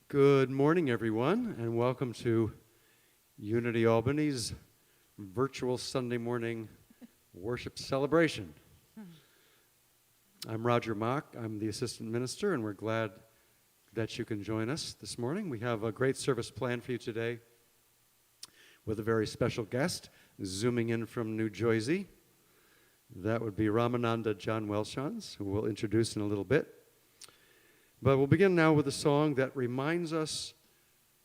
Good morning, everyone, and welcome to Unity Albany's virtual Sunday morning worship celebration. I'm Roger Mock. I'm the assistant minister, and we're glad that you can join us this morning. We have a great service planned for you today with a very special guest zooming in from New Jersey. That would be Ramananda John Welshons, who we'll introduce in a little bit. But we'll begin now with a song that reminds us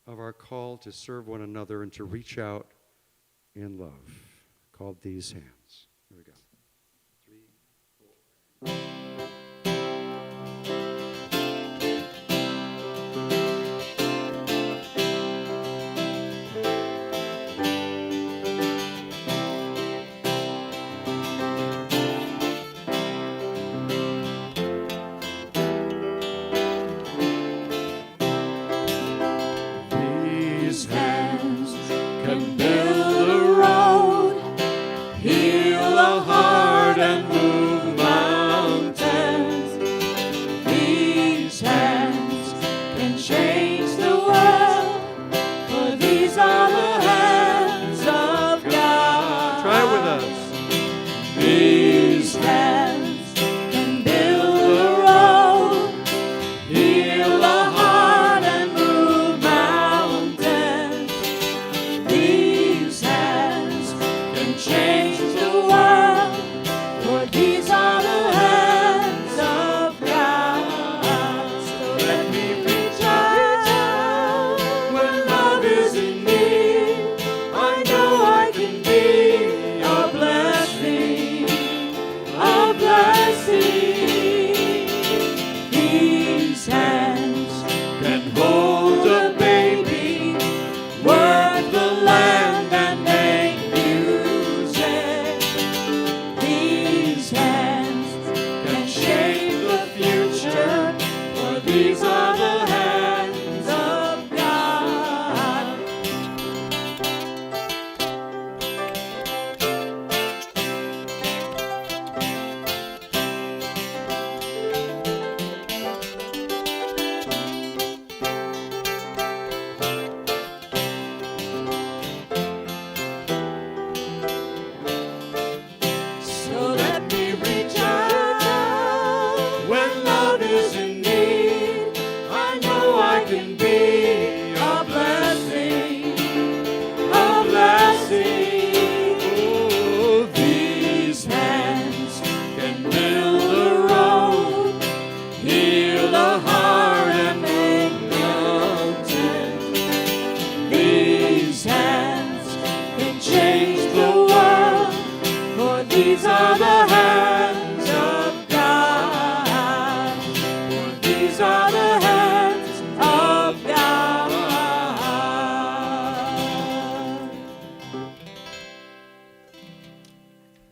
of our call to serve one another and to reach out in love, called These Hands. Here we go. 3, 4.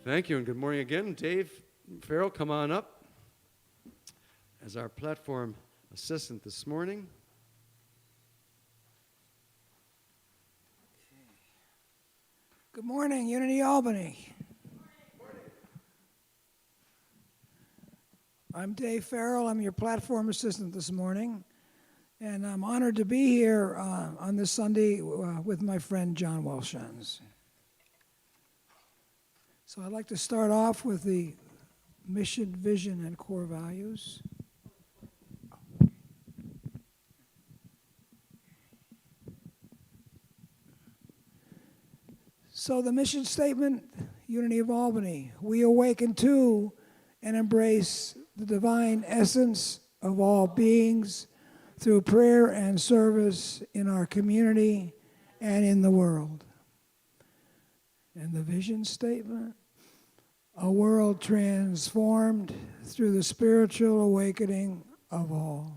Thank you, and good morning again. Dave Farrell, come on up as our platform assistant this morning. Good morning, Unity Albany. I'm Dave Farrell. I'm your platform assistant this morning, and I'm honored to be here on this Sunday with my friend John Welshons. So I'd like to start off with the mission, vision, and core values. So the mission statement, Unity of Albany, we awaken to and embrace the divine essence of all beings through prayer and service in our community and in the world. And the vision statement, a world transformed through the spiritual awakening of all.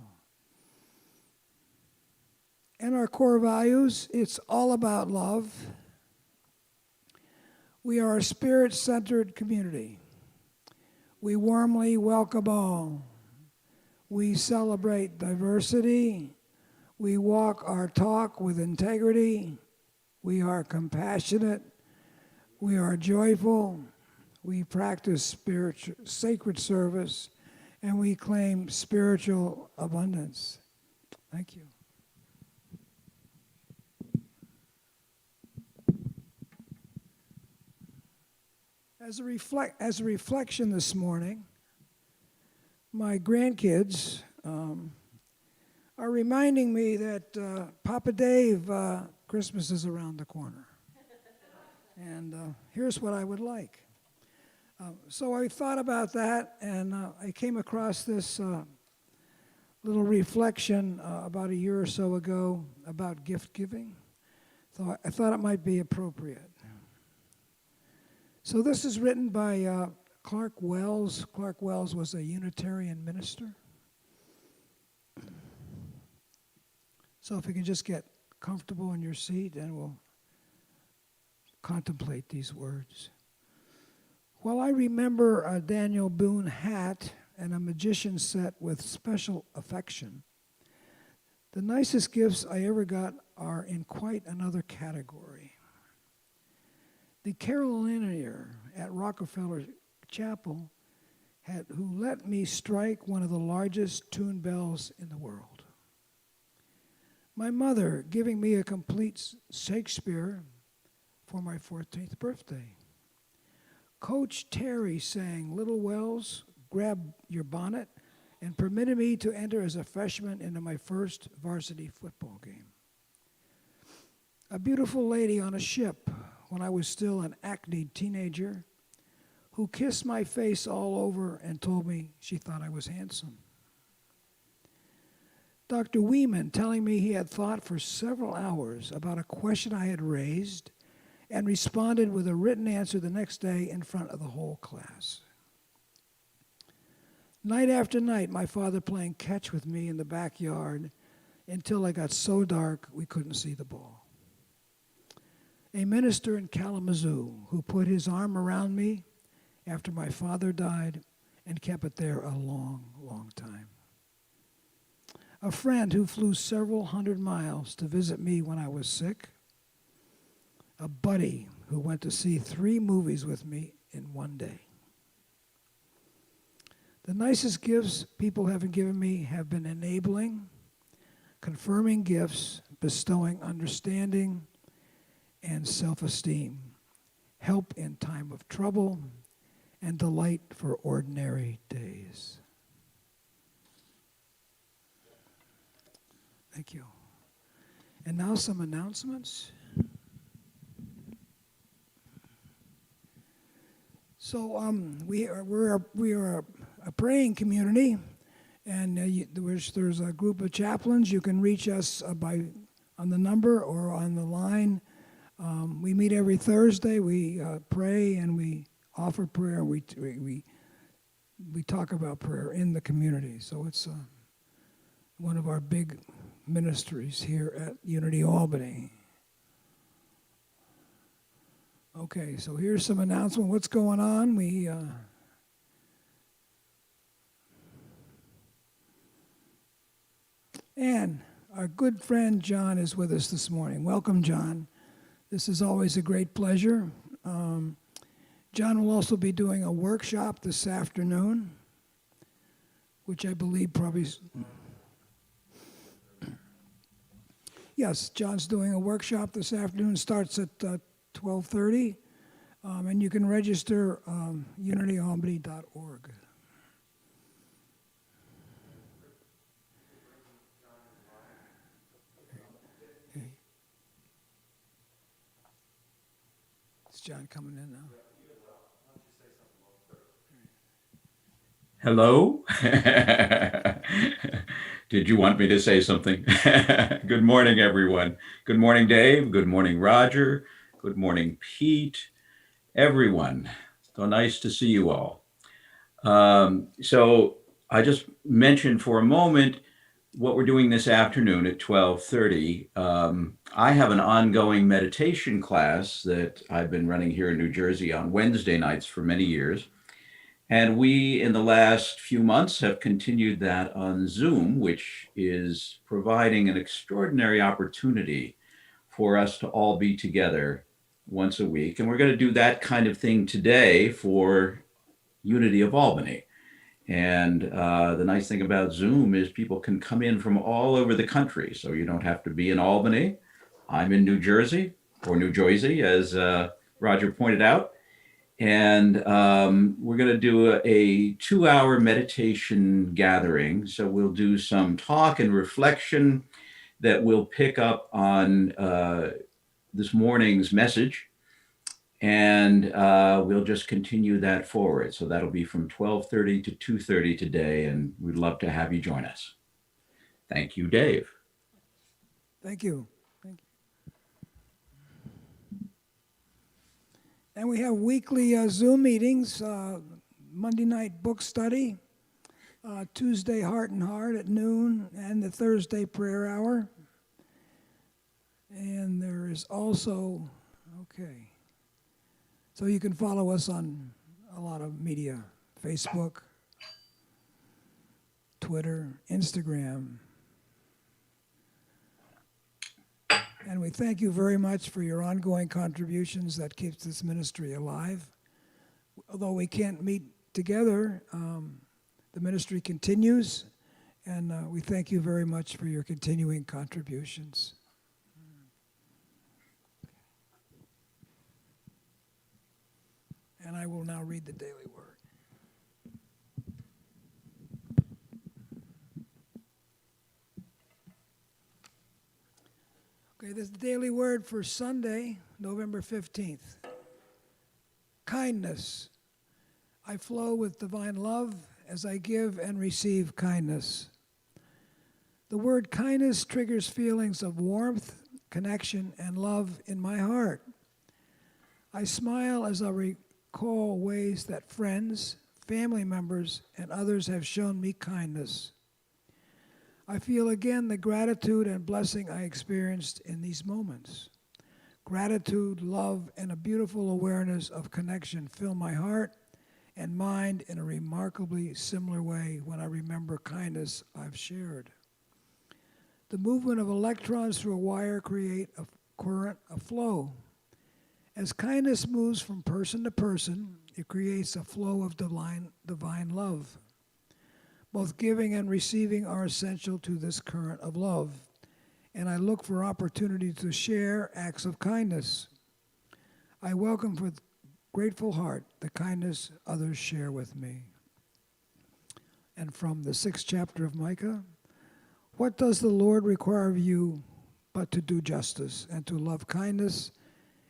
And our core values, it's all about love. We are a spirit-centered community. We warmly welcome all. We celebrate diversity. We walk our talk with integrity. We are compassionate. We are joyful. We practice sacred service, and we claim spiritual abundance. Thank you. As a reflection this morning, my grandkids are reminding me that Papa Dave, Christmas is around the corner. And here's what I would like. So I thought about that, and I came across this little reflection about a year or so ago about gift giving. So I thought it might be appropriate. So this is written by Clark Wells. Clark Wells was a Unitarian minister. So if you can just get comfortable in your seat, and we'll contemplate these words. Well, I remember a Daniel Boone hat and a magician set with special affection. The nicest gifts I ever got are in quite another category. The carillionaire at Rockefeller Chapel who let me strike one of the largest tune bells in the world. My mother giving me a complete Shakespeare for my 14th birthday. Coach Terry saying, "Little Wells, grab your bonnet," and permitted me to enter as a freshman into my first varsity football game. A beautiful lady on a ship when I was still an acne teenager who kissed my face all over and told me she thought I was handsome. Dr. Weeman telling me he had thought for several hours about a question I had raised and responded with a written answer the next day in front of the whole class. Night after night, my father playing catch with me in the backyard until it got so dark we couldn't see the ball. A minister in Kalamazoo who put his arm around me after my father died and kept it there a long, long time. A friend who flew several hundred miles to visit me when I was sick. A buddy who went to see 3 movies with me in one day. The nicest gifts people have given me have been enabling, confirming gifts, bestowing understanding and self-esteem, help in time of trouble, and delight for ordinary days. Thank you. And now some announcements. So we are a praying community, and there's a group of chaplains. You can reach us on the number or on the line. We meet every Thursday. We pray and we offer prayer. We talk about prayer in the community. So it's one of our big ministries here at Unity Albany. Okay, so here's some announcement. What's going on? And our good friend John is with us this morning. Welcome, John. This is always a great pleasure. John will also be doing a workshop this afternoon, which I believe probably... Yes, John's doing a workshop this afternoon. Starts at 12:30, and you can register unityalbany.org. Okay. Is John coming in now? Hello? Did you want me to say something? Good morning, everyone. Good morning, Dave. Good morning, Roger. Good morning, Pete. Everyone. So nice to see you all. So I just mentioned for a moment what we're doing this afternoon at 12:30. I have an ongoing meditation class that I've been running here in New Jersey on Wednesday nights for many years. And we, in the last few months, have continued that on Zoom, which is providing an extraordinary opportunity for us to all be together once a week. And we're going to do that kind of thing today for Unity of Albany. And the nice thing about Zoom is people can come in from all over the country. So you don't have to be in Albany. I'm in New Jersey, or New Jersey, as Roger pointed out. And we're going to do a 2-hour meditation gathering. So we'll do some talk and reflection that will pick up on this morning's message. And we'll just continue that forward. So that'll be from 12:30 to 2:30 today. And we'd love to have you join us. Thank you, Dave. Thank you. Thank you. And we have weekly Zoom meetings, Monday night book study, Tuesday Heart and Heart at noon, and the Thursday prayer hour. And there is also, okay, so you can follow us on a lot of media, Facebook, Twitter, Instagram. And we thank you very much for your ongoing contributions that keeps this ministry alive. Although we can't meet together, the ministry continues, and we thank you very much for your continuing contributions. And I will now read the daily word. Okay, this is the daily word for Sunday, November 15th. Kindness. I flow with divine love as I give and receive kindness. The word kindness triggers feelings of warmth, connection, and love in my heart. I smile as I recall ways that friends, family members, and others have shown me kindness. I feel again the gratitude and blessing I experienced in these moments. Gratitude, love, and a beautiful awareness of connection fill my heart and mind in a remarkably similar way when I remember kindness I've shared. The movement of electrons through a wire create a current, a flow. As kindness moves from person to person, it creates a flow of divine love. Both giving and receiving are essential to this current of love, and I look for opportunities to share acts of kindness. I welcome with grateful heart the kindness others share with me. And from the 6th chapter of Micah, what does the Lord require of you but to do justice and to love kindness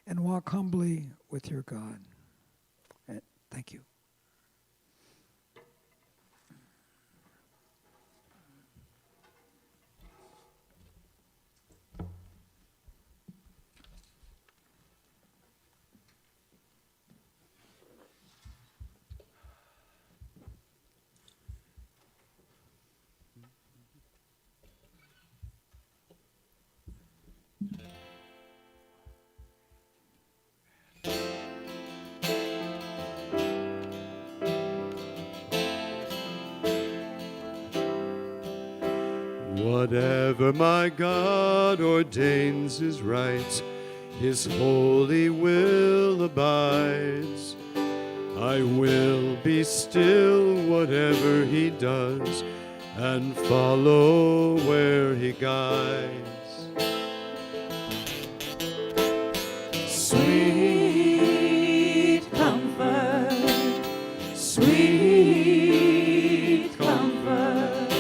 and walk humbly with your God? Thank you. Whatever my God ordains is right, His holy will abides. I will be still whatever He does, and follow where He guides. Sweet comfort, sweet comfort,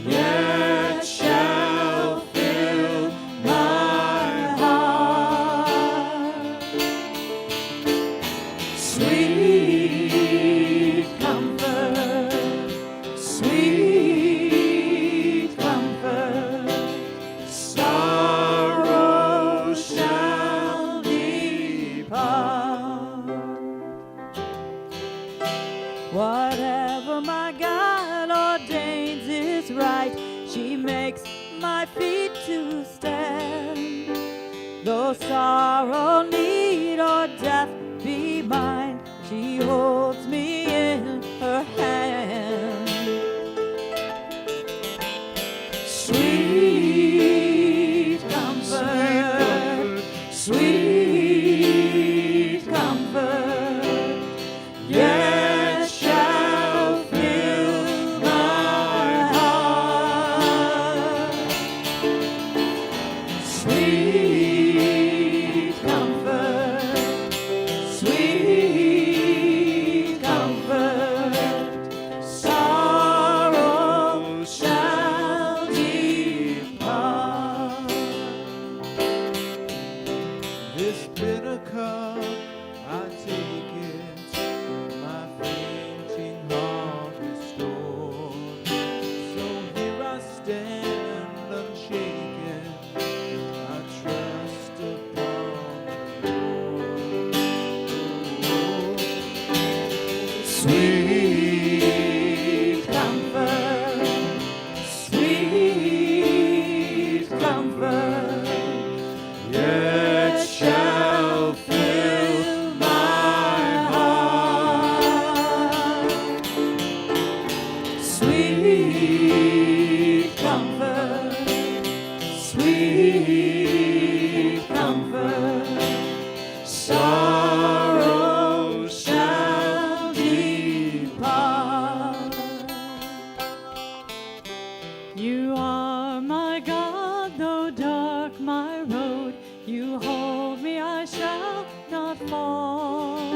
yet shall fill my heart. Sweet comfort, sweet comfort, sorrow shall depart. Whatever my God ordains is right. She makes my feet to stand. Though sorrow, need, or death be mine, she holds me in her hand. Sweet comfort, sweet comfort, yet shall fill my heart. Sweet comfort, sweet Sweet comfort, sweet comfort, sorrow shall depart. You are my God, though dark my road. You hold me, I shall not fall.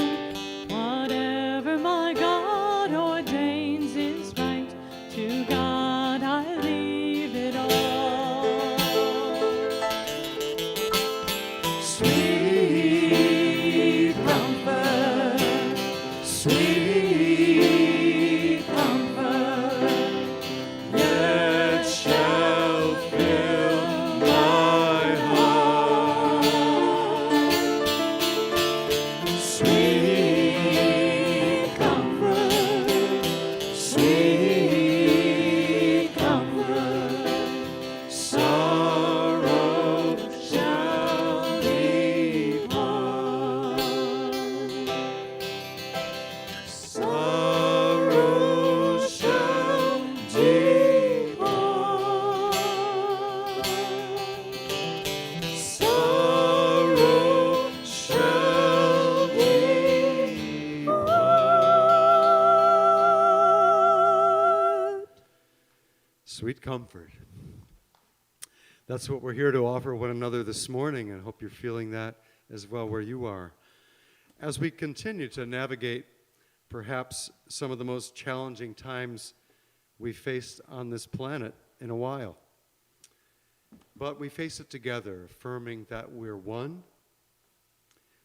Whatever my God ordains is right. To God I leave it all. Sweet comfort, sweet comfort, yet shall fill my heart. Sweet comfort, sweet comfort, sorrow shall depart. Sorrow shall depart. Sorrow shall depart. Sweet comfort. That's what we're here to offer one another this morning, and I hope you're feeling that as well where you are. As we continue to navigate perhaps some of the most challenging times we faced on this planet in a while, but we face it together, affirming that we're one,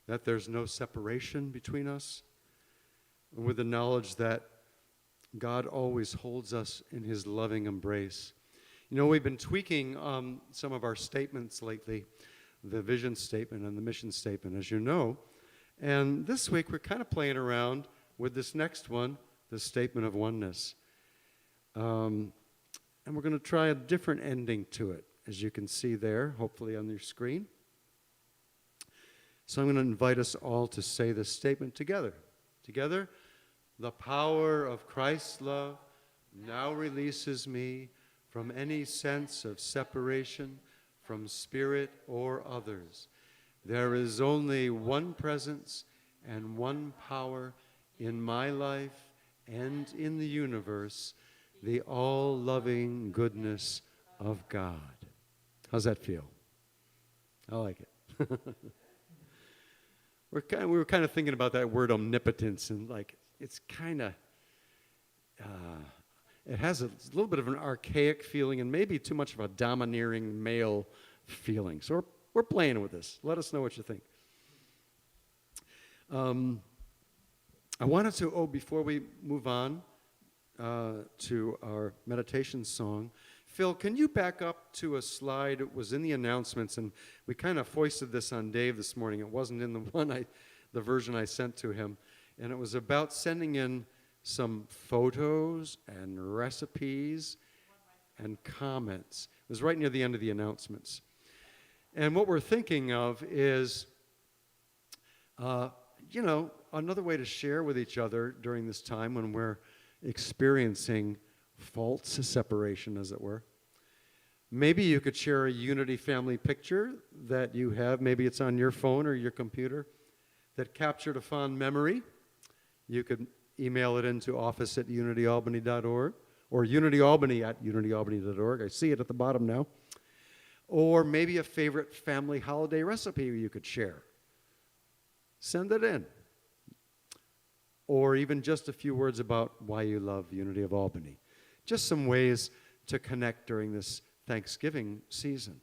that there's no separation between us, and with the knowledge that God always holds us in his loving embrace. You know, we've been tweaking some of our statements lately, the vision statement and the mission statement, as you know. And this week we're kind of playing around with this next one, the statement of oneness. And we're going to try a different ending to it, as you can see there, hopefully on your screen. So I'm going to invite us all to say this statement together. Together, the power of Christ's love now releases me from any sense of separation from spirit or others. There is only one presence and one power in my life and in the universe, the all-loving goodness of God. How's that feel? I like it. We were kind of thinking about that word omnipotence, and like it's kind of, it has a little bit of an archaic feeling and maybe too much of a domineering male feeling. So we're playing with this. Let us know what you think. I wanted to, before we move on to our meditation song, Phil, can you back up to a slide? It was in the announcements, and we kind of foisted this on Dave this morning. It wasn't in the version I sent to him, and it was about sending in some photos and recipes and comments. It was right near the end of the announcements. And what we're thinking of is, another way to share with each other during this time when we're experiencing false separation, as it were. Maybe you could share a Unity family picture that you have. Maybe it's on your phone or your computer that captured a fond memory. You could email it into office@unityalbany.org or unityalbany@unityalbany.org. I see it at the bottom now. Or maybe a favorite family holiday recipe you could share. Send it in. Or even just a few words about why you love Unity of Albany. Just some ways to connect during this Thanksgiving season.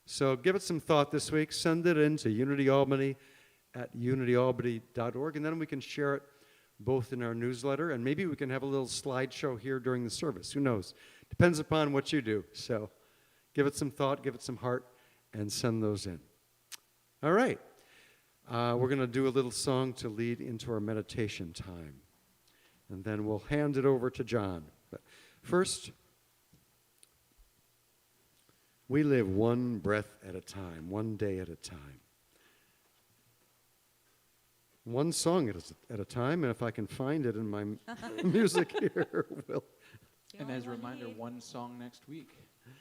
So give it some thought this week. Send it in to unityalbany@unityalbany.org, and then we can share it both in our newsletter, and maybe we can have a little slideshow here during the service. Who knows? Depends upon what you do. So give it some thought, give it some heart, and send those in. All right. We're going to do a little song to lead into our meditation time. And then we'll hand it over to John. But first, we live one breath at a time, one day at a time. One song at a time, and if I can find it in my music here, And as a reminder, one song next week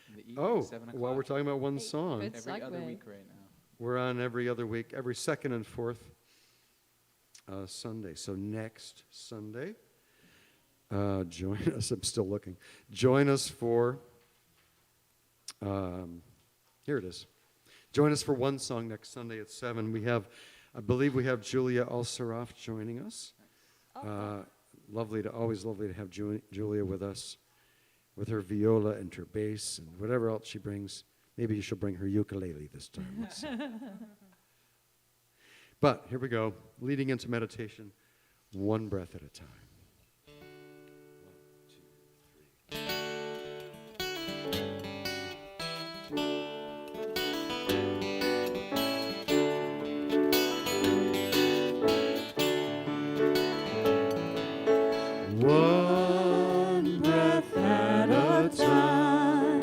in the evening, Oh, 7 o'clock. while we're talking about one song, good. Every other segue. week right now. we're on every other week, every second and fourth Sunday. So next Sunday, join us. I'm still looking. Join us for, here it is. Join us for one song next Sunday at 7. I believe we have Julia Alsaroff joining us. Always lovely to have Julia with us, with her viola and her bass and whatever else she brings. Maybe she'll bring her ukulele this time. Let's see. But here we go, leading into meditation, one breath at a time. One breath at a time.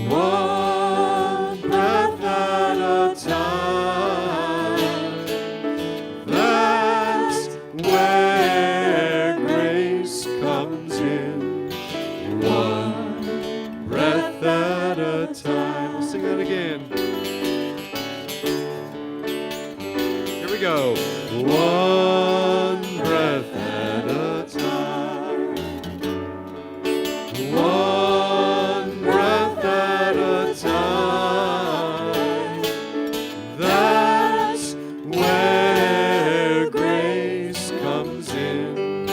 One breath at a time. That's where grace comes in. One breath at a time. We'll sing that again. Here we go. One breath at a time. One breath at a time. That's where grace comes in.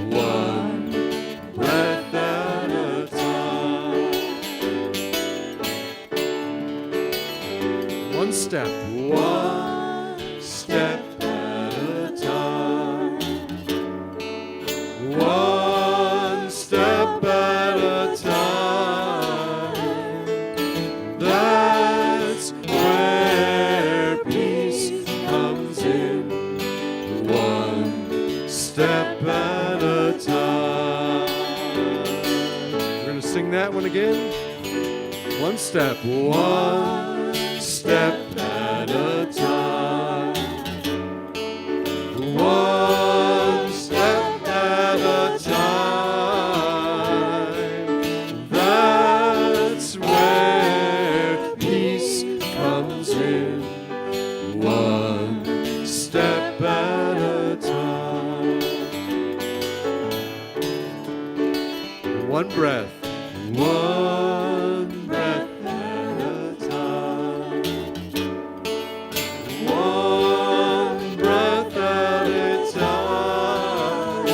One breath at a time. One step. One step at a time. One step at a time. That's where peace comes in. One step at a time. We're going to sing that one again. One step. One step at a time. One step at a time. That's where peace comes in. One step at a time. One breath. One breath at a time. One breath at a time.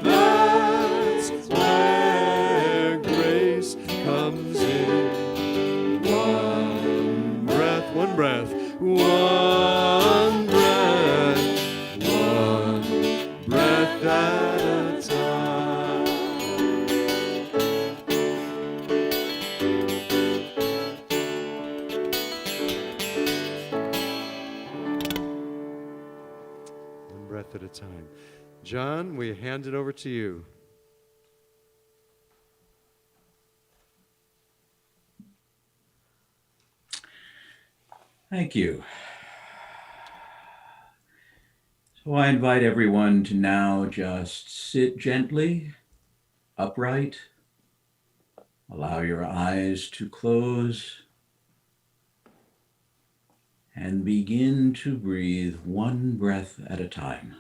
That's where grace comes in. One breath, one breath, one breath, one breath at a time. One breath at a time. John, we hand it over to you. Thank you. So I invite everyone to now just sit gently, upright. Allow your eyes to close and begin to breathe one breath at a time.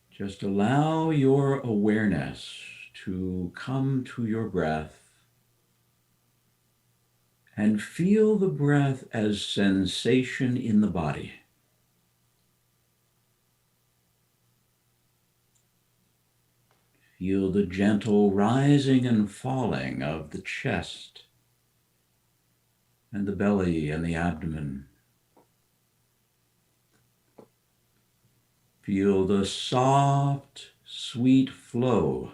Just allow your awareness to come to your breath and feel the breath as sensation in the body. Feel the gentle rising and falling of the chest and the belly and the abdomen. Feel the soft, sweet flow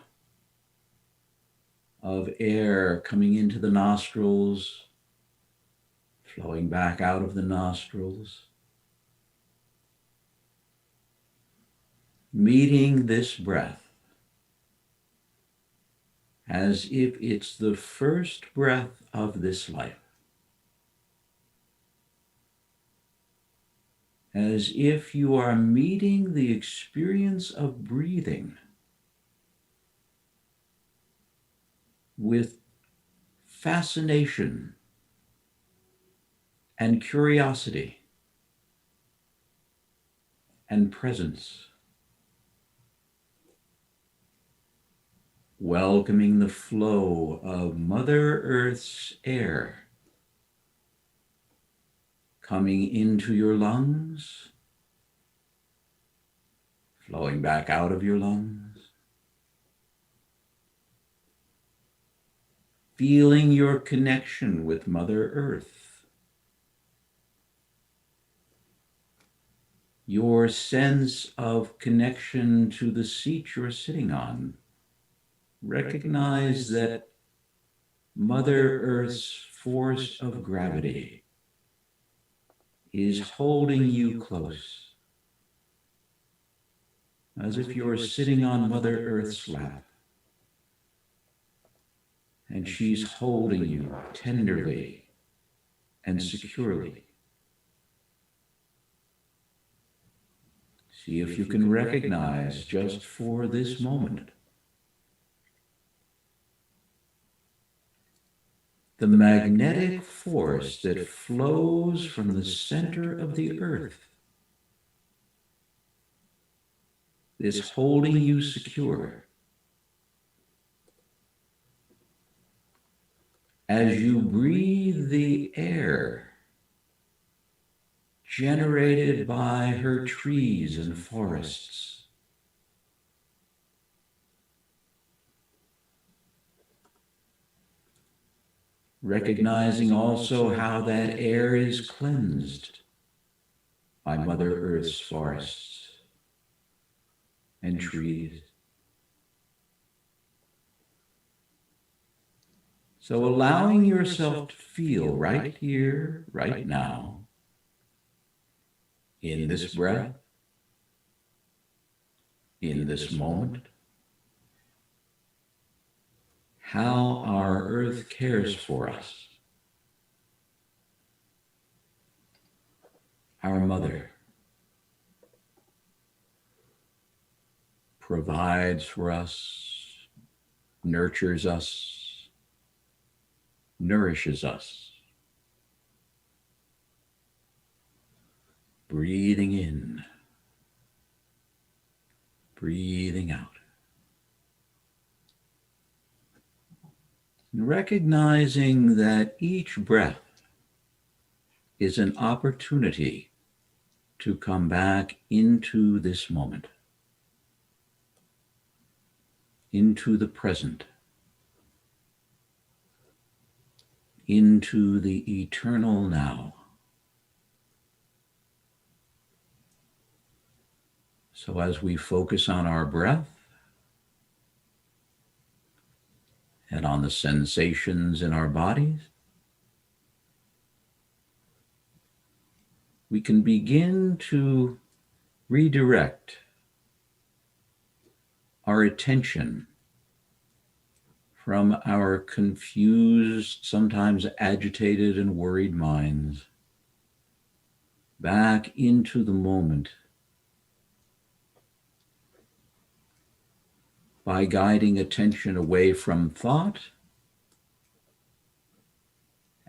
of air coming into the nostrils, flowing back out of the nostrils. Meeting this breath as if it's the first breath of this life. as if you are meeting the experience of breathing with fascination and curiosity and presence, welcoming the flow of Mother Earth's air coming into your lungs, flowing back out of your lungs, feeling your connection with Mother Earth, your sense of connection to the seat you're sitting on. Recognize that Mother Earth's force of gravity is holding you close, as if you're sitting on Mother Earth's lap, and she's holding you tenderly and securely. See if you can recognize, just for this moment, the magnetic force that flows from the center of the earth is holding you secure as you breathe the air generated by her trees and forests. Recognizing also how that air is cleansed by Mother Earth's forests and trees. So allowing yourself to feel right here, right now, in this breath, in this moment, how our earth cares for us. Our mother provides for us, nurtures us, nourishes us. Breathing in, breathing out. Recognizing that each breath is an opportunity to come back into this moment, into the present, into the eternal now. So as we focus on our breath and on the sensations in our bodies, we can begin to redirect our attention from our confused, sometimes agitated and worried minds back into the moment by guiding attention away from thought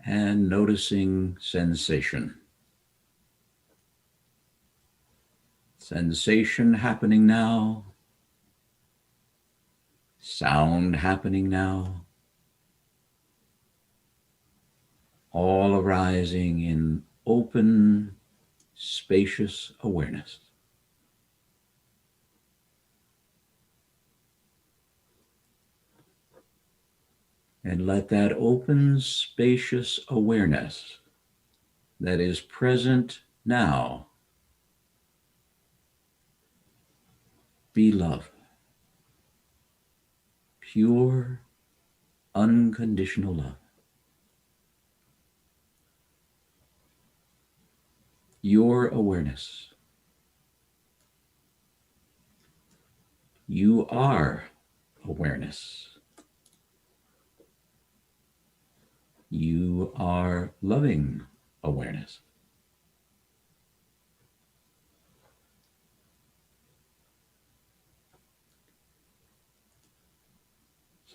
and noticing sensation. Sensation happening now, sound happening now, all arising in open, spacious awareness. And let that open, spacious awareness that is present now be love. Pure, unconditional love. Your awareness. You are awareness. You are loving awareness.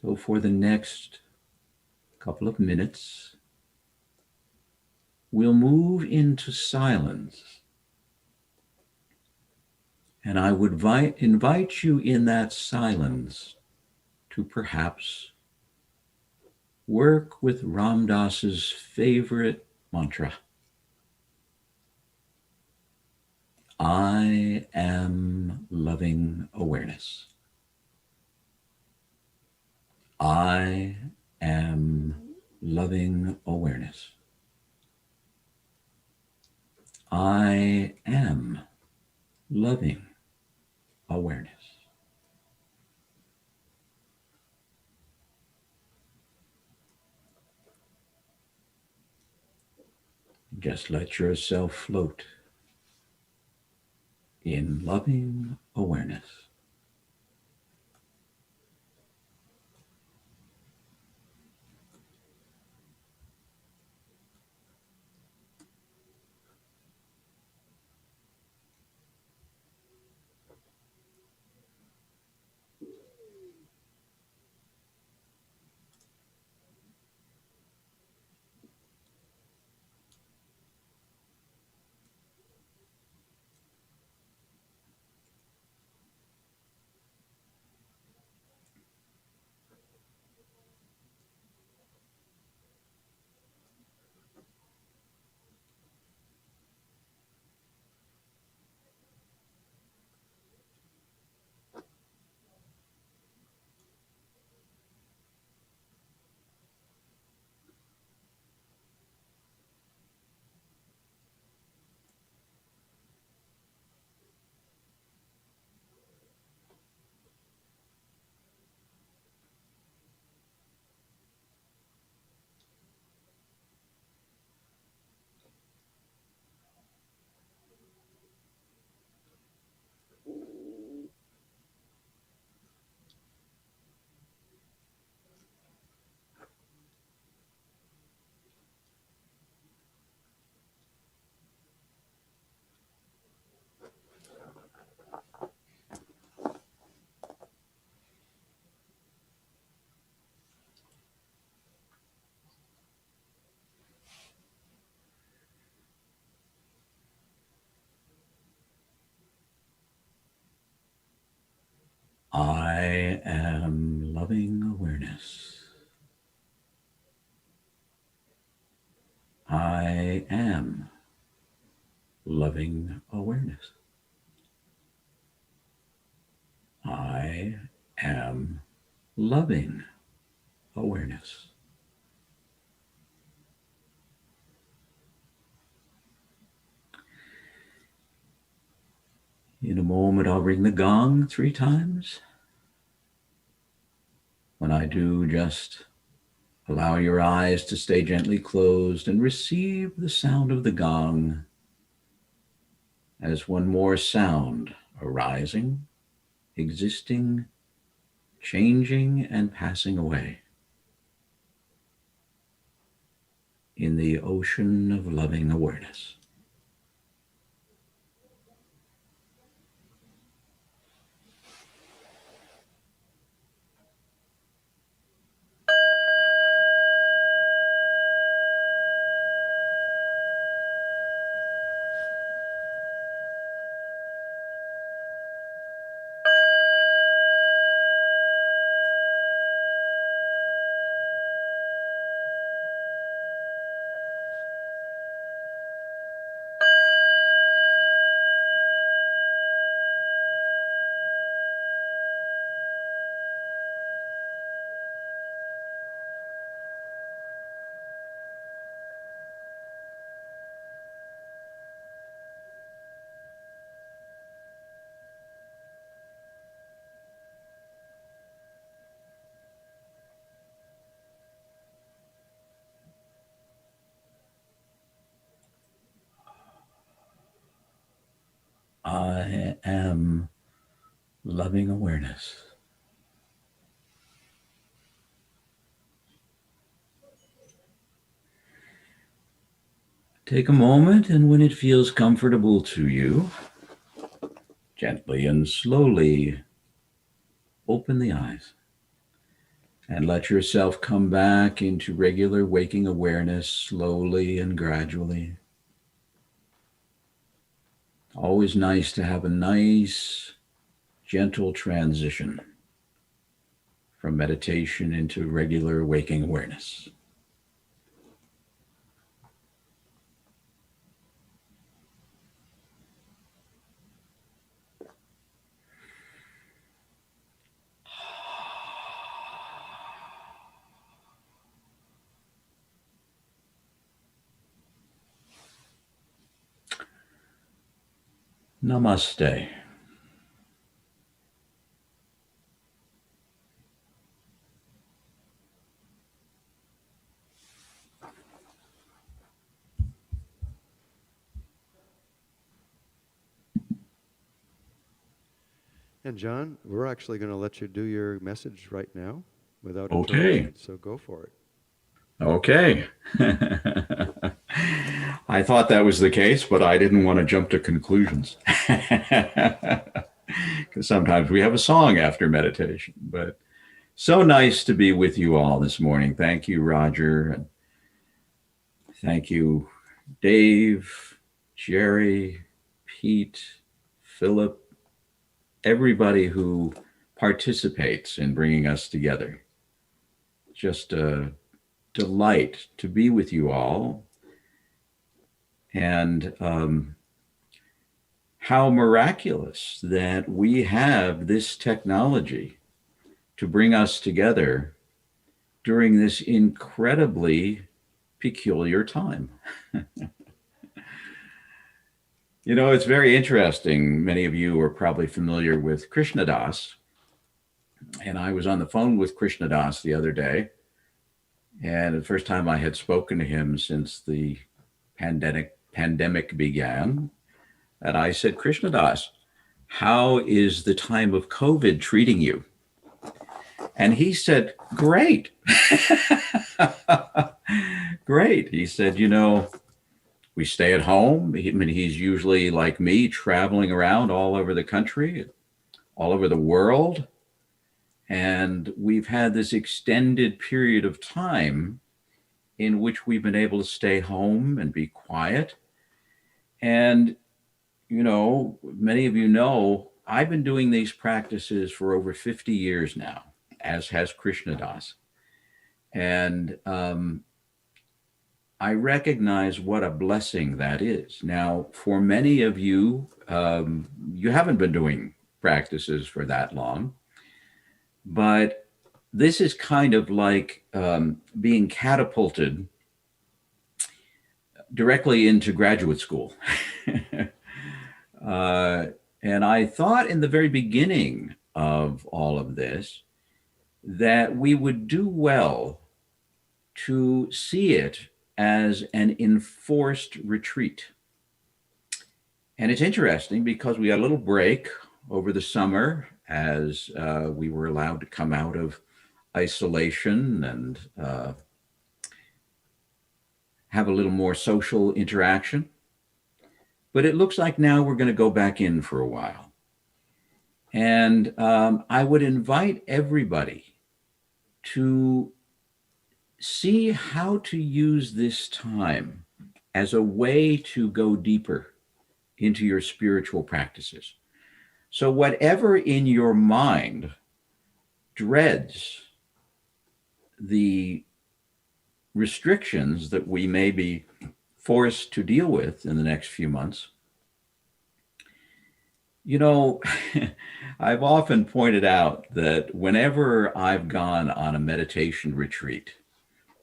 So for the next couple of minutes, we'll move into silence. And I would invite you in that silence to perhaps work with Ram Dass's favorite mantra. I am loving awareness. I am loving awareness. I am loving awareness. Just let yourself float in loving awareness. I am loving awareness. I am loving awareness. I am loving awareness. In a moment, I'll ring the gong 3 times. When I do, just allow your eyes to stay gently closed and receive the sound of the gong as one more sound arising, existing, changing, and passing away in the ocean of loving awareness. I am loving awareness. Take a moment, and when it feels comfortable to you, gently and slowly open the eyes. And let yourself come back into regular waking awareness slowly and gradually. Always nice to have a nice, gentle transition from meditation into regular waking awareness. Namaste. And John, we're actually going to let you do your message right now without Okay. interruption, so go for it. Okay. I thought that was the case, but I didn't want to jump to conclusions. Because sometimes we have a song after meditation. But so nice to be with you all this morning. Thank you, Roger. And thank you, Dave, Gerri, Pete, Philip, everybody who participates in bringing us together. Just a delight to be with you all. And how miraculous that we have this technology to bring us together during this incredibly peculiar time. You know, it's very interesting. Many of you are probably familiar with Krishna Das. And I was on the phone with Krishna Das the other day. And the first time I had spoken to him since the pandemic began. And I said, Krishna Das, how is the time of COVID treating you? And he said, great. Great. He said, you know, we stay at home. I mean, he's usually like me, traveling around all over the country, all over the world. And we've had this extended period of time in which we've been able to stay home and be quiet. And, you know, many of you know, I've been doing these practices for over 50 years now, as has Krishna Das. And I recognize what a blessing that is. Now, for many of you, you haven't been doing practices for that long, but this is kind of like being catapulted directly into graduate school. And I thought in the very beginning of all of this that we would do well to see it as an enforced retreat. And it's interesting because we got a little break over the summer as we were allowed to come out of isolation and have a little more social interaction. But it looks like now we're going to go back in for a while. And I would invite everybody to see how to use this time as a way to go deeper into your spiritual practices. So whatever in your mind dreads the restrictions that we may be forced to deal with in the next few months, you know, I've often pointed out that whenever I've gone on a meditation retreat,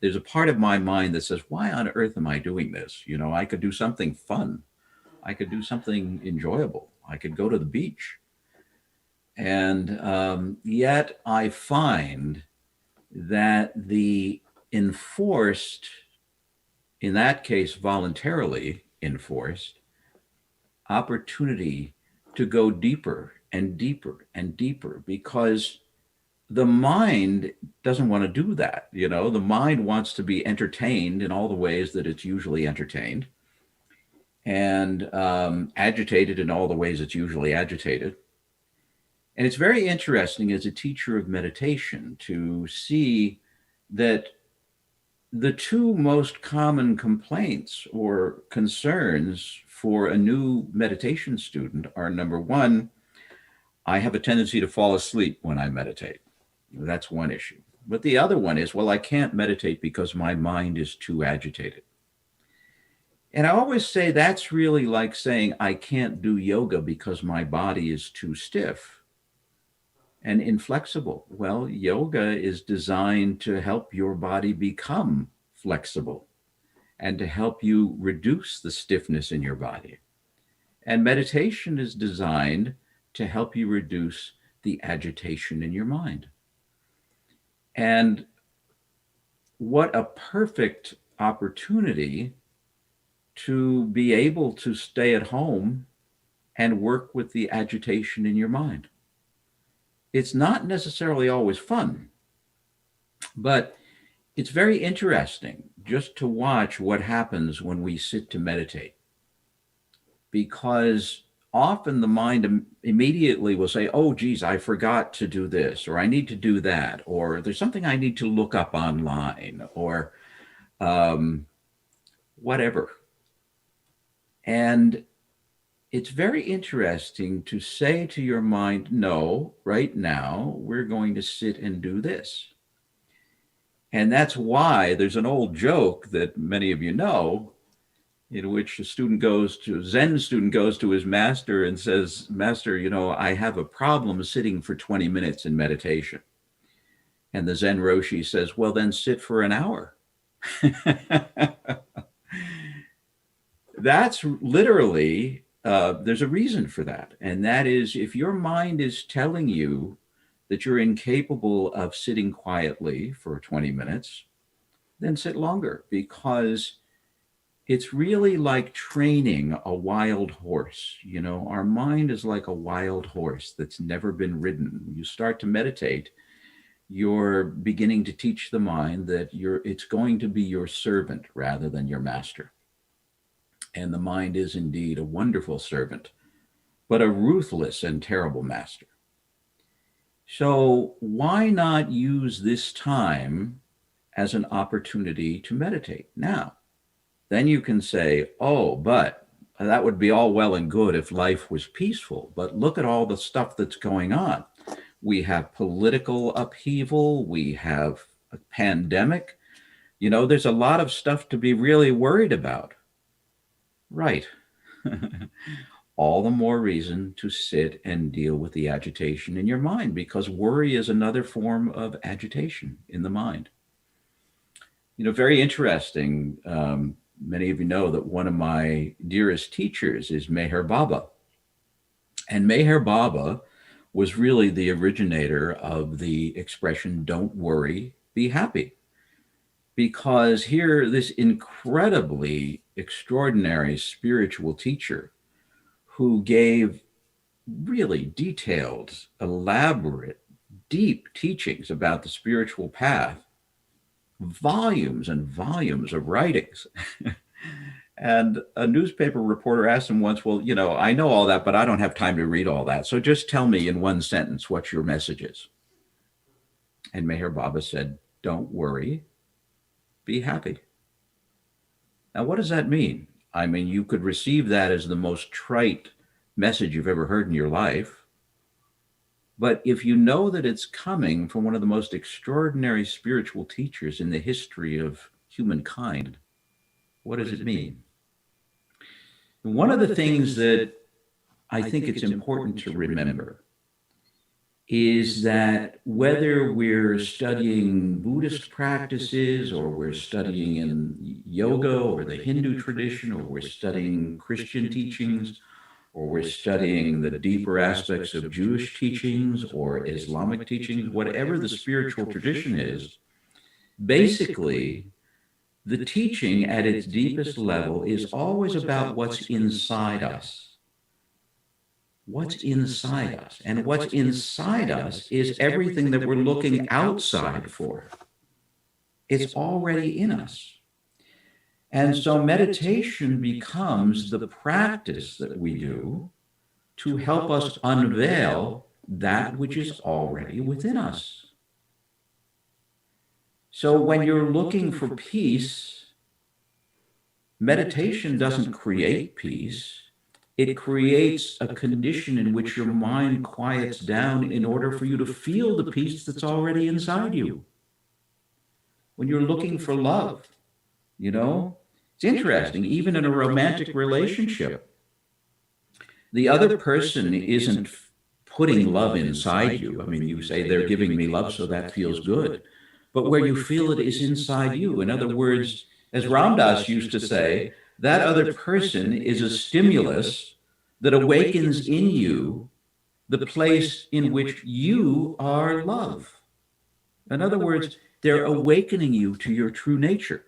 there's a part of my mind that says, why on earth am I doing this? You know, I could do something fun. I could do something enjoyable. I could go to the beach. And yet I find that the enforced, in that case, voluntarily enforced, opportunity to go deeper and deeper and deeper, because the mind doesn't want to do that. You know, the mind wants to be entertained in all the ways that it's usually entertained, and agitated in all the ways it's usually agitated. And it's very interesting as a teacher of meditation to see that the two most common complaints or concerns for a new meditation student are, number one, I have a tendency to fall asleep when I meditate. That's one issue. But the other one is, well, I can't meditate because my mind is too agitated. And I always say that's really like saying I can't do yoga because my body is too stiff and inflexible. Well, yoga is designed to help your body become flexible and to help you reduce the stiffness in your body. And meditation is designed to help you reduce the agitation in your mind. And what a perfect opportunity to be able to stay at home and work with the agitation in your mind. It's not necessarily always fun, but it's very interesting just to watch what happens when we sit to meditate, because often the mind immediately will say, oh, geez, I forgot to do this, or I need to do that, or there's something I need to look up online, or whatever. And it's very interesting to say to your mind, no, right now, we're going to sit and do this. And that's why there's an old joke that many of you know, in which a Zen student goes to his master and says, Master, you know, I have a problem sitting for 20 minutes in meditation. And the Zen Roshi says, well, then sit for an hour. That's literally, there's a reason for that. And that is, if your mind is telling you that you're incapable of sitting quietly for 20 minutes, then sit longer, because it's really like training a wild horse. You know, our mind is like a wild horse that's never been ridden. You start to meditate, you're beginning to teach the mind that it's going to be your servant rather than your master. And the mind is indeed a wonderful servant, but a ruthless and terrible master. So why not use this time as an opportunity to meditate? Now, then you can say, oh, but that would be all well and good if life was peaceful. But look at all the stuff that's going on. We have political upheaval. We have a pandemic. You know, there's a lot of stuff to be really worried about. Right. All the more reason to sit and deal with the agitation in your mind, because worry is another form of agitation in the mind. You know, very interesting. Many of you know that one of my dearest teachers is Meher Baba. And Meher Baba was really the originator of the expression, don't worry, be happy. Because here, this incredibly extraordinary spiritual teacher who gave really detailed, elaborate, deep teachings about the spiritual path, volumes and volumes of writings. And a newspaper reporter asked him once, well, you know, I know all that, but I don't have time to read all that. So just tell me in one sentence what your message is. And Meher Baba said, don't worry, be happy. Now, what does that mean? I mean, you could receive that as the most trite message you've ever heard in your life. But if you know that it's coming from one of the most extraordinary spiritual teachers in the history of humankind, what does it mean? One of the things that I think it's important to remember is that whether we're studying Buddhist practices, or we're studying in yoga or the Hindu tradition, or we're studying Christian teachings, or we're studying the deeper aspects of Jewish teachings or Islamic teachings, whatever the spiritual tradition is, basically, the teaching at its deepest level is always about what's inside us. What's inside us. And what's inside us is everything that we're looking outside for. It's already in us. And so meditation becomes the practice that we do to help us unveil that which is already within us. So when you're looking for peace, meditation doesn't create peace. It creates a condition in which your mind quiets down in order for you to feel the peace that's already inside you. When you're looking for love, it's interesting, even in a romantic relationship, the other person isn't putting love inside you. I mean, you say they're giving me love, so that feels good. But where you feel it is inside you. In other words, as Ramdas used to say, that other person is a stimulus that awakens in you the place in which you are love. In other words, they're awakening you to your true nature.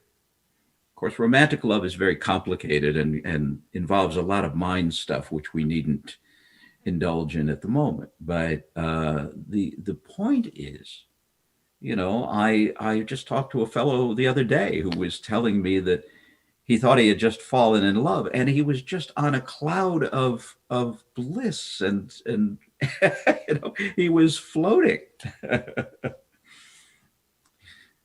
Of course, romantic love is very complicated and involves a lot of mind stuff, which we needn't indulge in at the moment. But the point is, I just talked to a fellow the other day who was telling me that he thought he had just fallen in love, and he was just on a cloud of bliss, and he was floating.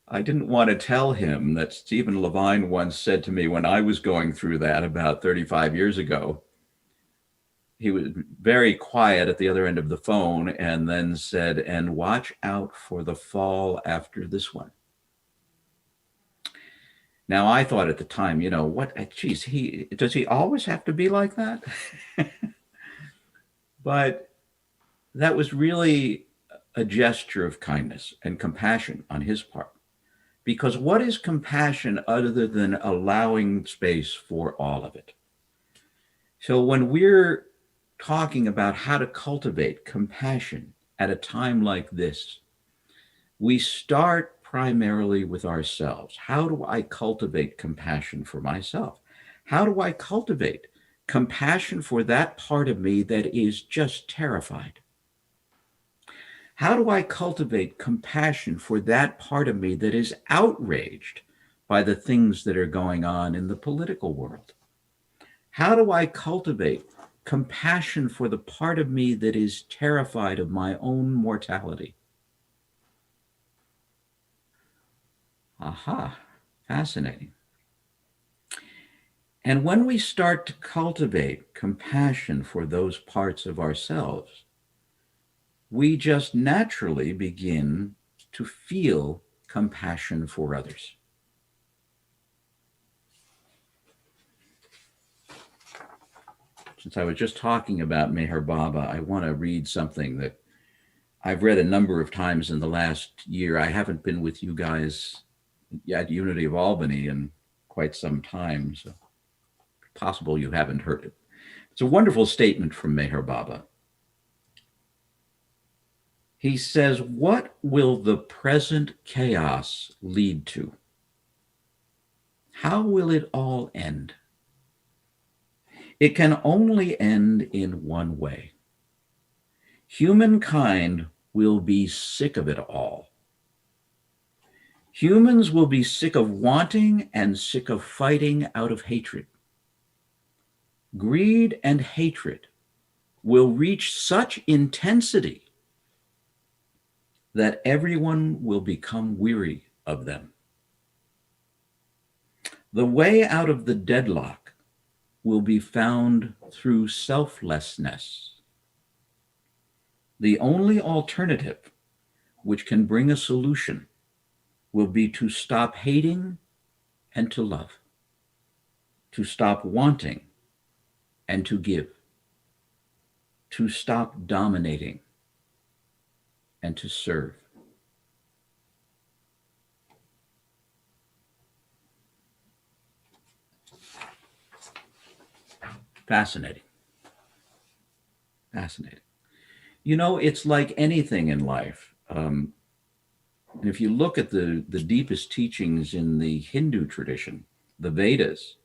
I didn't want to tell him that Stephen Levine once said to me when I was going through that about 35 years ago. He was very quiet at the other end of the phone and then said, "And watch out for the fall after this one." Now, I thought at the time, does he always have to be like that? But that was really a gesture of kindness and compassion on his part. Because what is compassion other than allowing space for all of it? So when we're talking about how to cultivate compassion at a time like this, we start primarily with ourselves. How do I cultivate compassion for myself? How do I cultivate compassion for that part of me that is just terrified? How do I cultivate compassion for that part of me that is outraged by the things that are going on in the political world? How do I cultivate compassion for the part of me that is terrified of my own mortality? Aha, fascinating. And when we start to cultivate compassion for those parts of ourselves, we just naturally begin to feel compassion for others. Since I was just talking about Meher Baba, I want to read something that I've read a number of times in the last year. I haven't been with you guys at Unity of Albany in quite some time, so possible you haven't heard it. It's a wonderful statement from Meher Baba. He says, "What will the present chaos lead to? How will it all end? It can only end in one way. Humankind will be sick of it all. Humans will be sick of wanting and sick of fighting out of hatred. Greed and hatred will reach such intensity that everyone will become weary of them. The way out of the deadlock will be found through selflessness. The only alternative which can bring a solution will be to stop hating and to love, to stop wanting and to give, to stop dominating and to serve." Fascinating. Fascinating. It's like anything in life. And if you look at the deepest teachings in the Hindu tradition, the Vedas,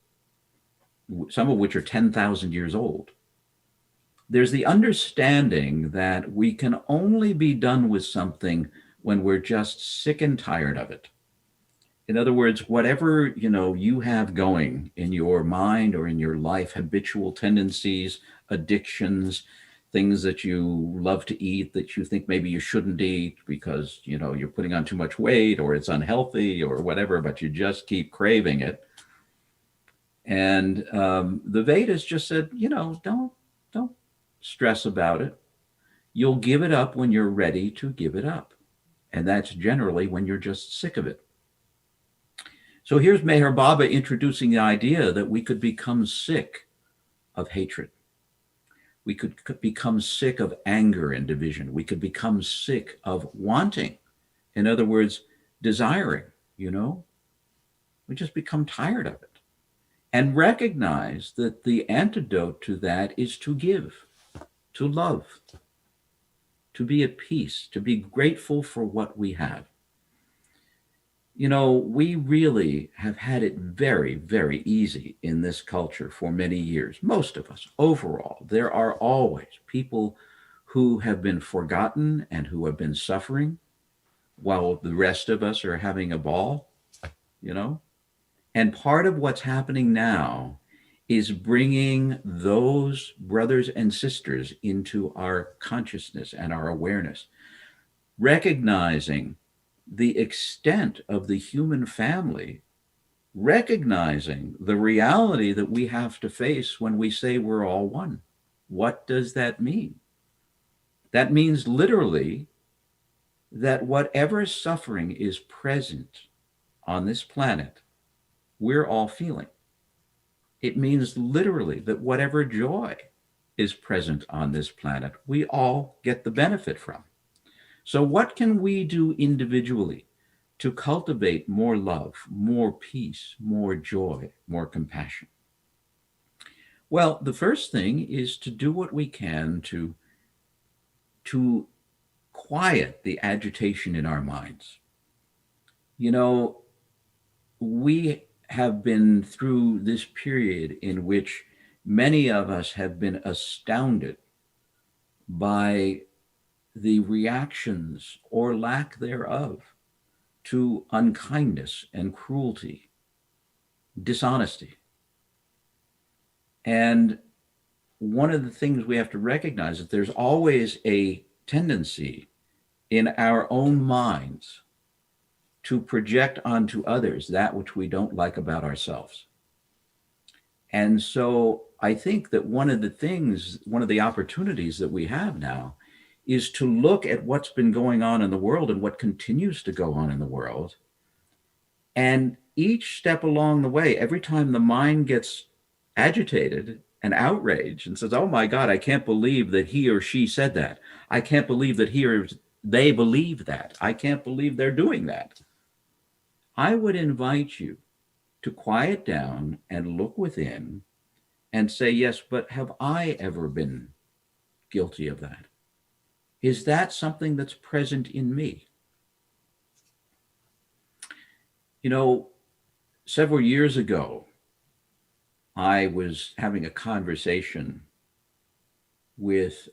some of which are 10,000 years old, there's the understanding that we can only be done with something when we're just sick and tired of it. In other words, whatever, you have going in your mind or in your life, habitual tendencies, addictions, things that you love to eat that you think maybe you shouldn't eat because, you're putting on too much weight or it's unhealthy or whatever, but you just keep craving it. And the Vedas just said, don't stress about it. You'll give it up when you're ready to give it up. And that's generally when you're just sick of it. So here's Meher Baba introducing the idea that we could become sick of hatred. We could become sick of anger and division. We could become sick of wanting. In other words, desiring, We just become tired of it. And recognize that the antidote to that is to give, to love, to be at peace, to be grateful for what we have. We really have had it very, very easy in this culture for many years. Most of us, overall, there are always people who have been forgotten and who have been suffering while the rest of us are having a ball, And part of what's happening now is bringing those brothers and sisters into our consciousness and our awareness, recognizing the extent of the human family, recognizing the reality that we have to face when we say we're all one. What does that mean? That means literally that whatever suffering is present on this planet, we're all feeling. It means literally that whatever joy is present on this planet, we all get the benefit from. So what can we do individually to cultivate more love, more peace, more joy, more compassion? Well, the first thing is to do what we can to quiet the agitation in our minds. We have been through this period in which many of us have been astounded by the reactions or lack thereof to unkindness and cruelty, dishonesty. And one of the things we have to recognize is that there's always a tendency in our own minds to project onto others that which we don't like about ourselves. And so I think that one of the opportunities that we have now is to look at what's been going on in the world and what continues to go on in the world. And each step along the way, every time the mind gets agitated and outraged and says, oh my God, I can't believe that he or she said that. I can't believe that they believe that. I can't believe they're doing that. I would invite you to quiet down and look within and say, yes, but have I ever been guilty of that? Is that something that's present in me? Several years ago, I was having a conversation with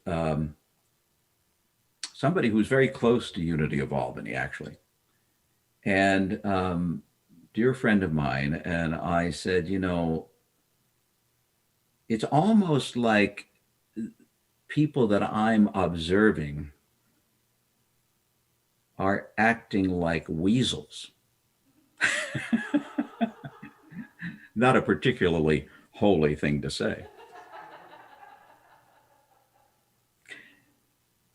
somebody who's very close to Unity of Albany, actually. And dear friend of mine, and I said, it's almost like people that I'm observing are acting like weasels. Not a particularly holy thing to say.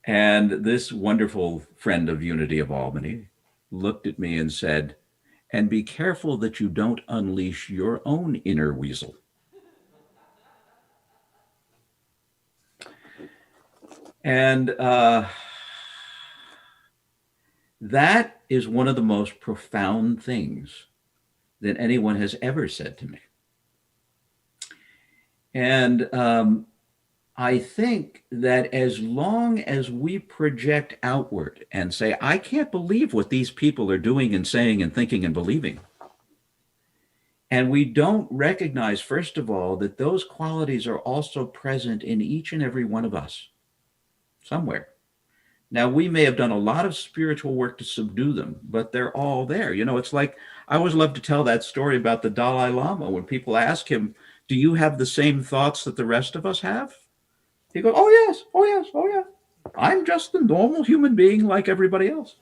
And this wonderful friend of Unity of Albany looked at me and said, and be careful that you don't unleash your own inner weasel. And that is one of the most profound things that anyone has ever said to me. And I think that as long as we project outward and say, I can't believe what these people are doing and saying and thinking and believing, and we don't recognize, first of all, that those qualities are also present in each and every one of us somewhere. Now, we may have done a lot of spiritual work to subdue them, but they're all there. It's like, I always love to tell that story about the Dalai Lama when people ask him, do you have the same thoughts that the rest of us have? He goes, oh, yes, oh, yes, oh, yeah. I'm just a normal human being like everybody else.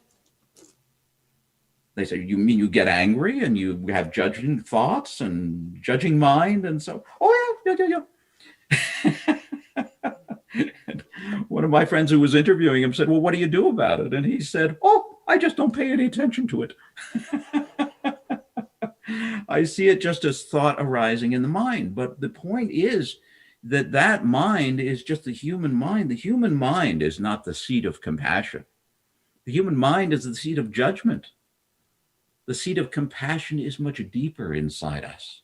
They say, you mean you get angry and you have judging thoughts and judging mind? And so, oh, yeah, yeah, yeah, yeah. One of my friends who was interviewing him said, well, what do you do about it? And he said, oh, I just don't pay any attention to it. I see it just as thought arising in the mind. But the point is that that mind is just the human mind. The human mind is not the seat of compassion. The human mind is the seat of judgment. The seat of compassion is much deeper inside us.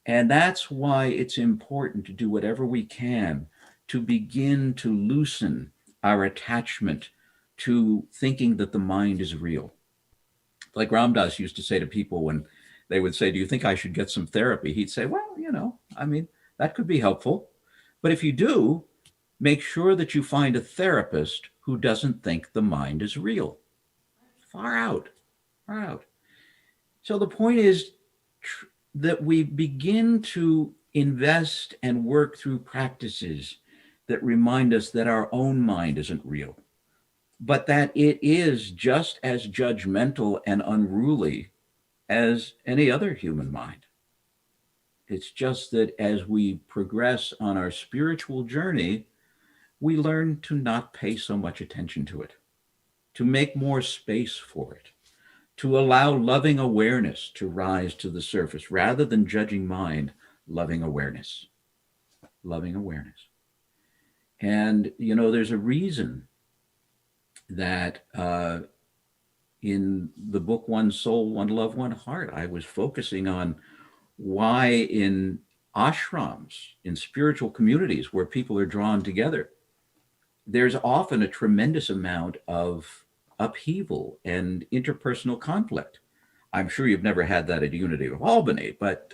And that's why it's important to do whatever we can to begin to loosen our attachment to thinking that the mind is real. Like Ram Dass used to say to people when they would say, do you think I should get some therapy? He'd say, well, I mean, that could be helpful. But if you do, make sure that you find a therapist who doesn't think the mind is real. Far out, far out. So the point is that we begin to invest and work through practices that remind us that our own mind isn't real, but that it is just as judgmental and unruly as any other human mind. It's just that as we progress on our spiritual journey, we learn to not pay so much attention to it, to make more space for it, to allow loving awareness to rise to the surface rather than judging mind, loving awareness. And, there's a reason that in the book, One Soul, One Love, One Heart, I was focusing on why in ashrams, in spiritual communities where people are drawn together, there's often a tremendous amount of upheaval and interpersonal conflict. I'm sure you've never had that at Unity of Albany, but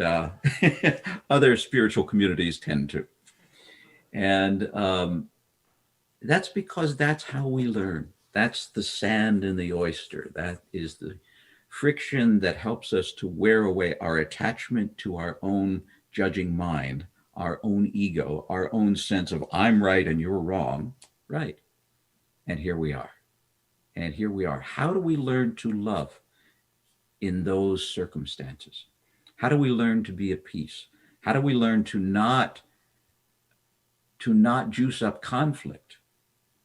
other spiritual communities tend to. And that's because that's how we learn. That's the sand in the oyster. That is the friction that helps us to wear away our attachment to our own judging mind, our own ego, our own sense of I'm right and you're wrong. Right. And here we are. And here we are. How do we learn to love in those circumstances? How do we learn to be at peace? How do we learn to not juice up conflict,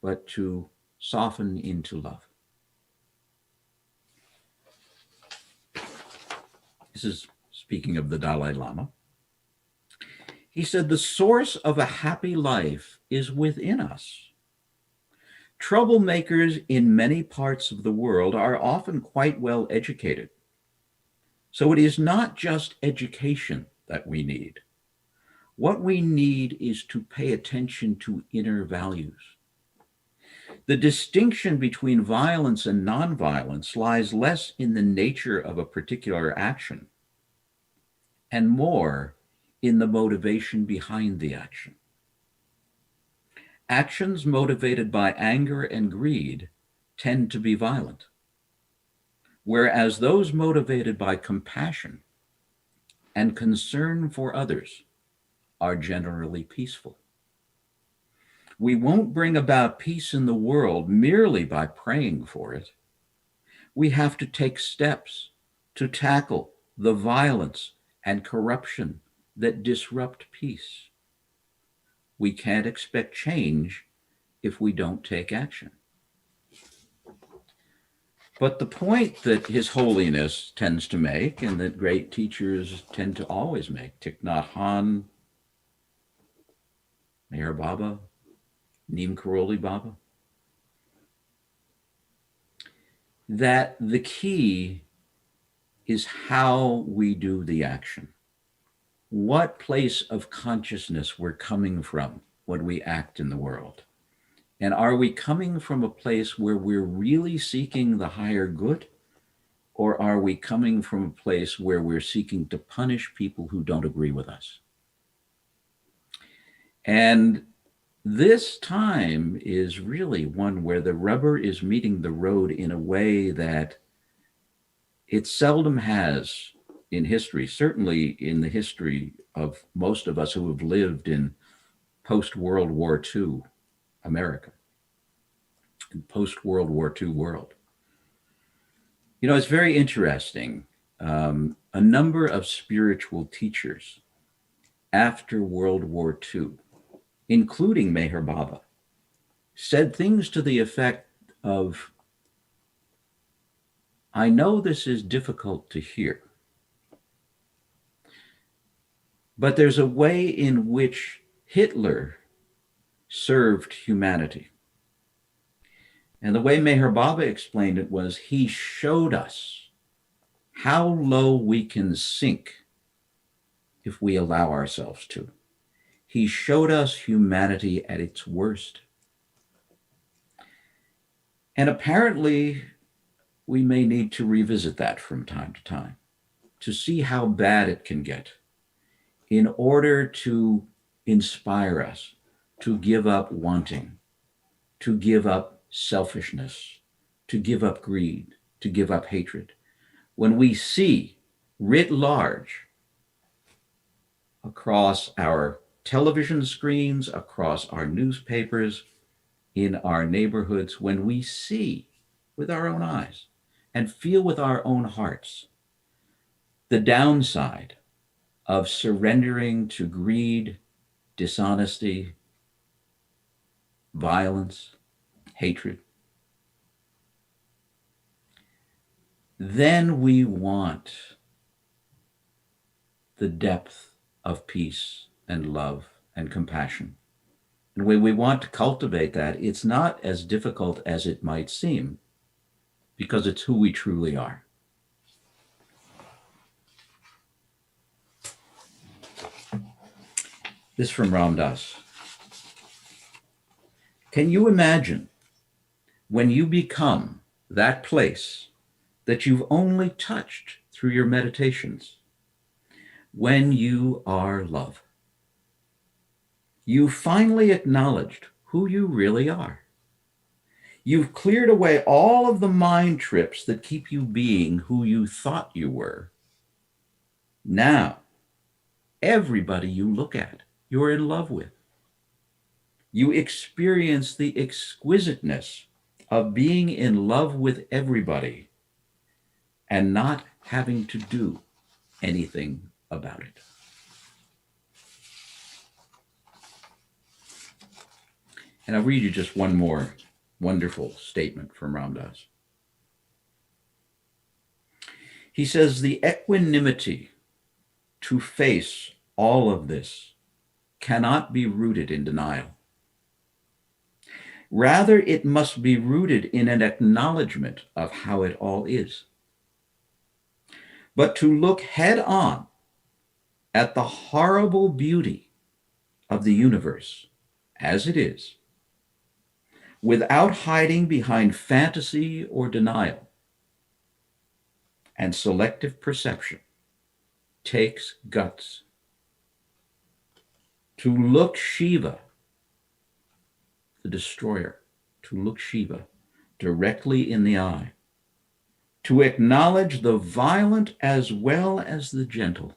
but to soften into love? This is speaking of the Dalai Lama. He said, the source of a happy life is within us. Troublemakers in many parts of the world are often quite well educated. So it is not just education that we need. What we need is to pay attention to inner values. The distinction between violence and nonviolence lies less in the nature of a particular action and more in the motivation behind the action. Actions motivated by anger and greed tend to be violent, whereas those motivated by compassion and concern for others are generally peaceful. We won't bring about peace in the world merely by praying for it. We have to take steps to tackle the violence and corruption that disrupt peace. We can't expect change if we don't take action. But the point that His Holiness tends to make, and that great teachers tend to always make, Thich Nhat Hanh, Meher Baba, Neem Karoli Baba, that the key is how we do the action. What place of consciousness we're coming from when we act in the world. And are we coming from a place where we're really seeking the higher good? Or are we coming from a place where we're seeking to punish people who don't agree with us? And this time is really one where the rubber is meeting the road in a way that it seldom has in history, certainly in the history of most of us who have lived in post-World War II America and post-World War II world. You know, it's very interesting. A number of spiritual teachers after World War II, including Meher Baba, said things to the effect of, I know this is difficult to hear, but there's a way in which Hitler served humanity. And the way Meher Baba explained it was, he showed us how low we can sink if we allow ourselves to. He showed us humanity at its worst. And apparently, we may need to revisit that from time to time to see how bad it can get in order to inspire us to give up wanting, to give up selfishness, to give up greed, to give up hatred. When we see writ large across our television screens, across our newspapers, in our neighborhoods, when we see with our own eyes and feel with our own hearts the downside of surrendering to greed, dishonesty, violence, hatred, then we want the depth of peace and love and compassion. And when we want to cultivate that, it's not as difficult as it might seem, because it's who we truly are. This from Ram Dass. Can you imagine when you become that place that you've only touched through your meditations, when you are love? You finally acknowledged who you really are. You've cleared away all of the mind trips that keep you being who you thought you were. Now, everybody you look at, you're in love with. You experience the exquisiteness of being in love with everybody and not having to do anything about it. And I'll read you just one more wonderful statement from Ram Dass. He says, the equanimity to face all of this cannot be rooted in denial. Rather, it must be rooted in an acknowledgement of how it all is. But to look head on at the horrible beauty of the universe as it is, without hiding behind fantasy or denial and selective perception, takes guts. To look Shiva, the destroyer, to look Shiva directly in the eye, to acknowledge the violent as well as the gentle,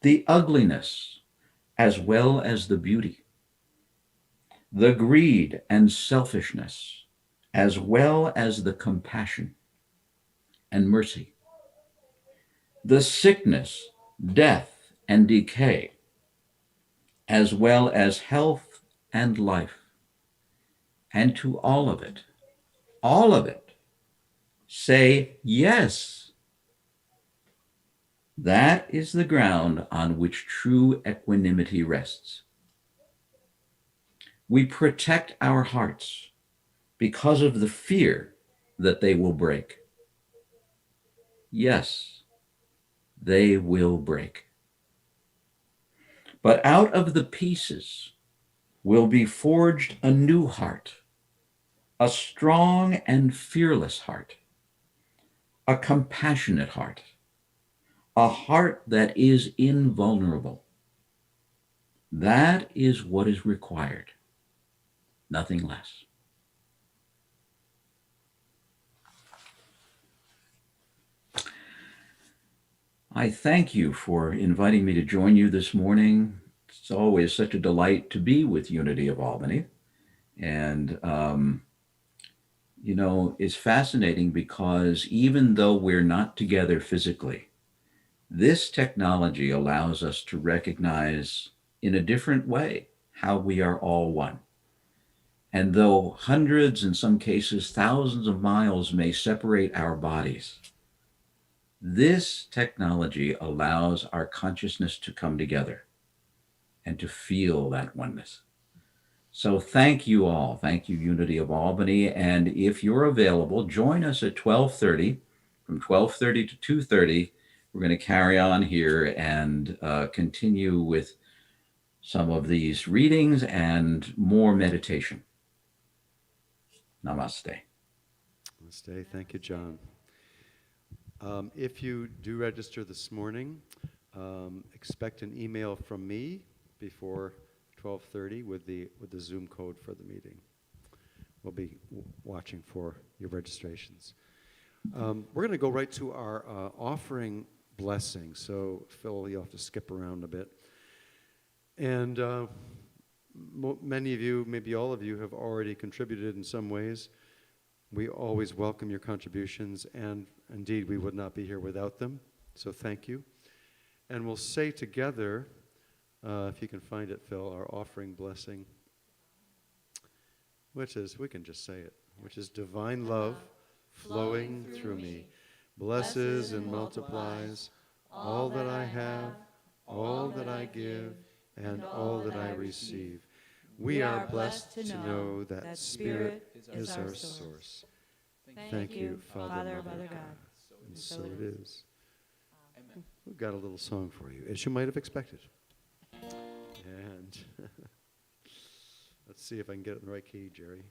the ugliness as well as the beauty, the greed and selfishness as well as the compassion and mercy, the sickness, death, and decay, as well as health and life. And to all of it, say yes. That is the ground on which true equanimity rests. We protect our hearts because of the fear that they will break. Yes, they will break. But out of the pieces will be forged a new heart, a strong and fearless heart, a compassionate heart, a heart that is invulnerable. That is what is required, nothing less. I thank you for inviting me to join you this morning It's always such a delight to be with Unity of Albany. And, it's fascinating because even though we're not together physically, this technology allows us to recognize in a different way how we are all one. And though hundreds, in some cases, thousands of miles may separate our bodies, this technology allows our consciousness to come together and to feel that oneness. So thank you all. Thank you, Unity of Albany. And if you're available, join us at 12:30. From 12:30 to 2:30, we're going to carry on here and continue with some of these readings and more meditation. Namaste. Namaste. Thank you, John. If you do register this morning, expect an email from me before 12:30 with the Zoom code for the meeting. We'll be watching for your registrations. We're going to go right to our offering blessing. So, Phil, you'll have to skip around a bit. And many of you, maybe all of you, have already contributed in some ways. We always welcome your contributions, and indeed, we would not be here without them. So thank you. And we'll say together, if you can find it, Phil, our offering blessing, which is, we can just say it, which is divine love flowing through me, blesses and multiplies all that I have, all that I give, and all that I receive. We are blessed to know that Spirit is our source. Thank you, Father, Mother, God. And so it is. Amen. We've got a little song for you, as you might have expected. And let's see if I can get it in the right key, Gerri.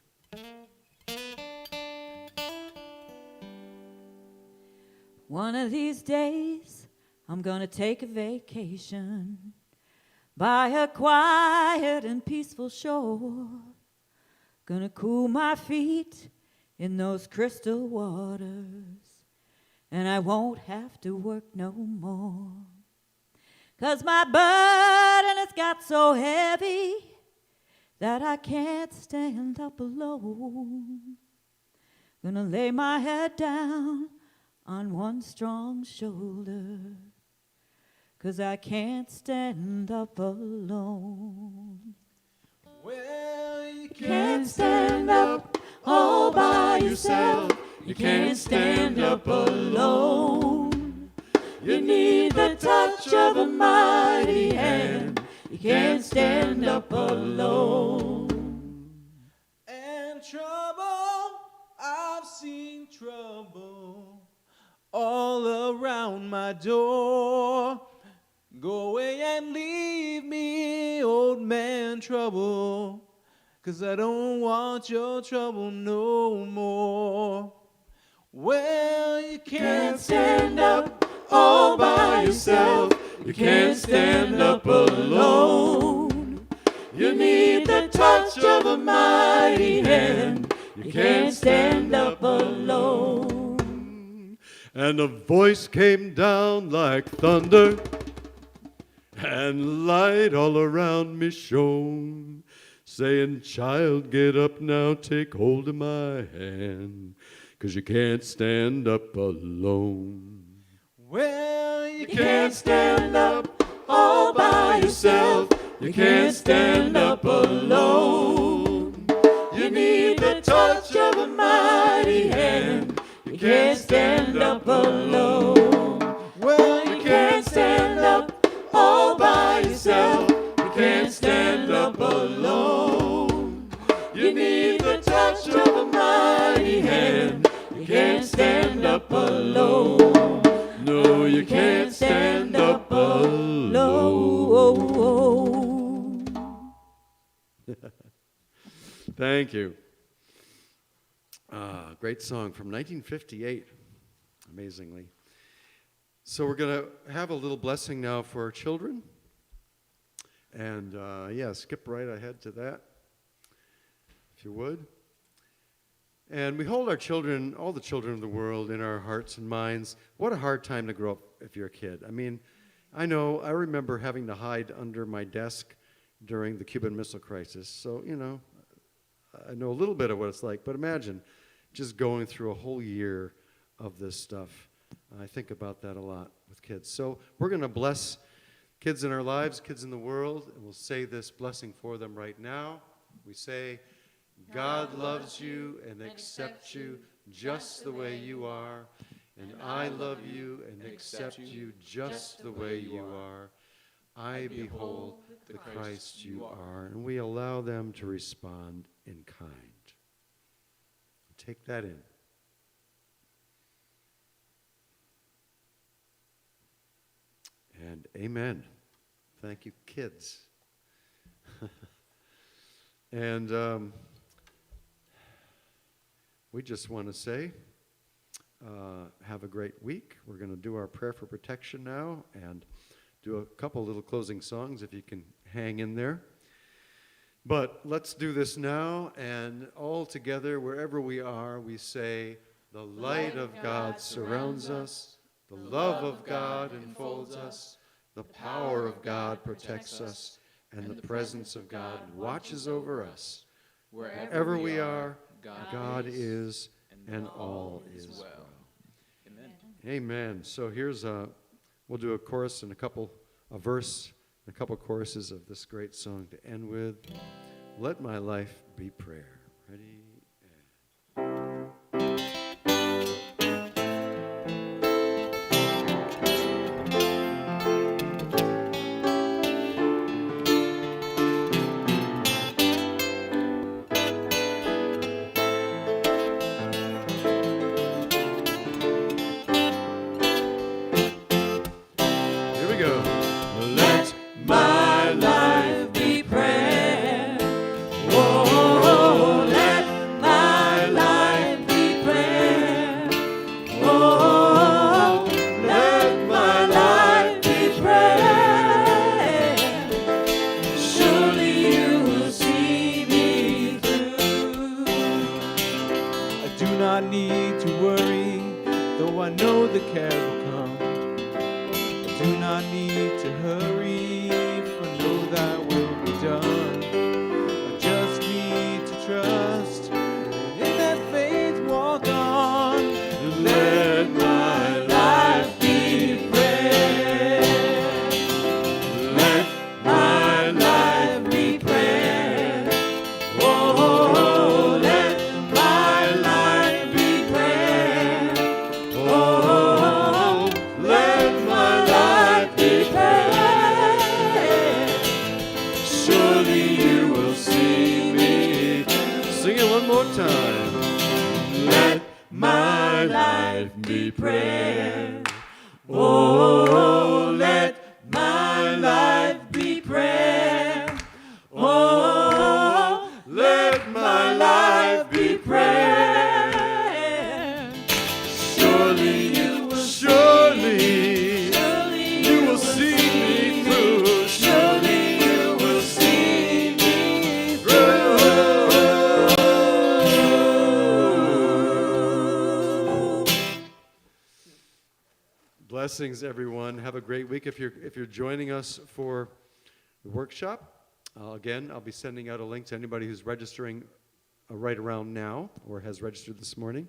One of these days, I'm gonna take a vacation by a quiet and peaceful shore. Gonna cool my feet in those crystal waters, and I won't have to work no more. 'Cause my burden has got so heavy that I can't stand up alone. Gonna lay my head down on one strong shoulder, 'cause I can't stand up alone. Well, you Can't stand up all by yourself. You can't stand up alone. You need the touch of a mighty hand. You can't stand up alone. And trouble, I've seen trouble all around my door. Go away and leave me, old man trouble, 'cause I don't want your trouble no more. Well, you can't stand up all by yourself. You can't stand up alone. You need the touch of a mighty hand. You can't stand up alone. And a voice came down like thunder, and light all around me shone, saying, "Child, get up now, take hold of my hand, 'cause you can't stand up alone." Well, you Can't stand up all by yourself. You can't stand up alone. You need the touch of a mighty hand. You can't stand up alone. Well, You can't stand up all by yourself. You can't stand up alone. You need the touch of a mighty hand. You can't stand up alone. No, you Can't stand up alone. Thank you. Great song from 1958, amazingly. So we're going to have a little blessing now for our children. And skip right ahead to that, if you would. And we hold our children, all the children of the world, in our hearts and minds. What a hard time to grow up if you're a kid. I mean, I know, I remember having to hide under my desk during the Cuban Missile Crisis. So, I know a little bit of what it's like, but imagine just going through a whole year of this stuff. I think about that a lot with kids. So we're going to bless kids in our lives, kids in the world, and we'll say this blessing for them right now. We say, God loves you and accepts you just the way you are, and I love you and accept you just the way you are. I behold the Christ you are. And we allow them to respond in kind. Take that in. And amen. Thank you, kids. And we just want to say, have a great week. We're going to do our prayer for protection now and do a couple little closing songs if you can hang in there. But let's do this now, and all together, wherever we are, we say, the light of God surrounds us, the love of God enfolds us, the power of God protects us, and the presence of God watches over us. Wherever we are, God is, and all is well. Amen. Amen. So here's we'll do a chorus and a verse, and a couple choruses of this great song to end with. Let my life be prayer. Ready? Blessings, everyone. Have a great week. If you're joining us for the workshop, again, I'll be sending out a link to anybody who's registering right around now or has registered this morning.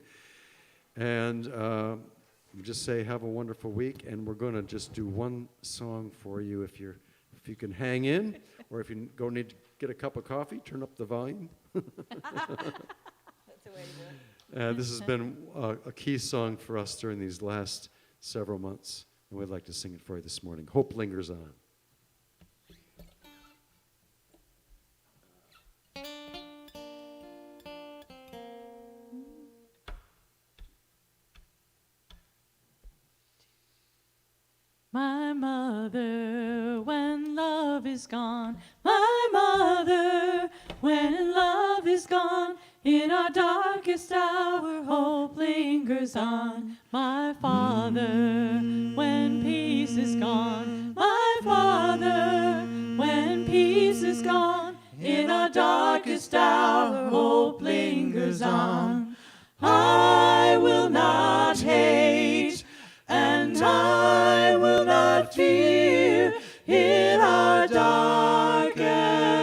And just say have a wonderful week. And we're going to just do one song for you. If you can hang in, or if you go need to get a cup of coffee, turn up the volume. That's the way to do it. This has been a key song for us during these last several months, and we'd like to sing it for you this morning. Hope lingers on. My mother, when love is gone, my mother, when love is gone, in our darkest hour, hope lingers on. My father, when peace is gone, my father, when peace is gone, in our darkest hour, hope lingers on. I will not hate, and I will not fear, in our darkest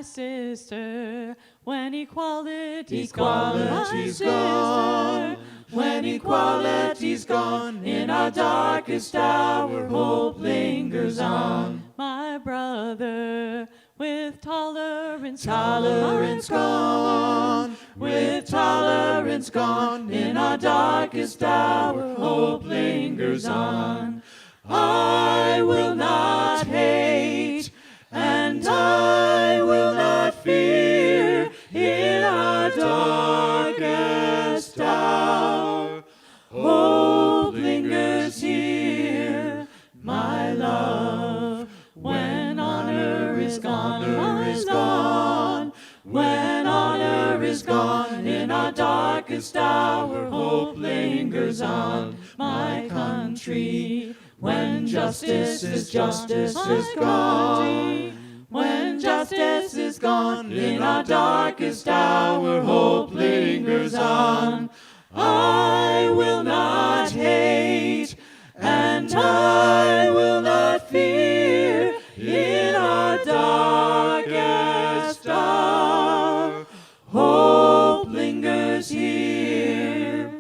sister. When equality's Equality's gone, my gone. sister. When equality's gone, in our darkest hour, hope lingers on. My brother, with tolerance Tolerance gone, with tolerance gone, in our darkest hour, hope lingers on. I will not hate, and I will not fear, in our darkest hour, hope lingers here, my love. When honor is gone, when honor is gone, in our darkest hour, hope lingers on, my country. When justice is gone, when justice is gone, in our darkest hour, hope lingers on. I will not hate, and I will not fear, in our darkest hour, hope lingers here.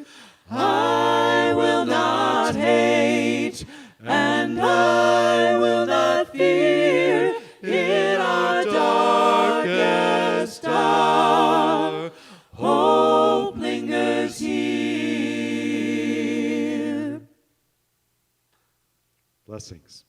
I will not hate, and I will not fear, in our darkest hour, hope lingers here. Blessings.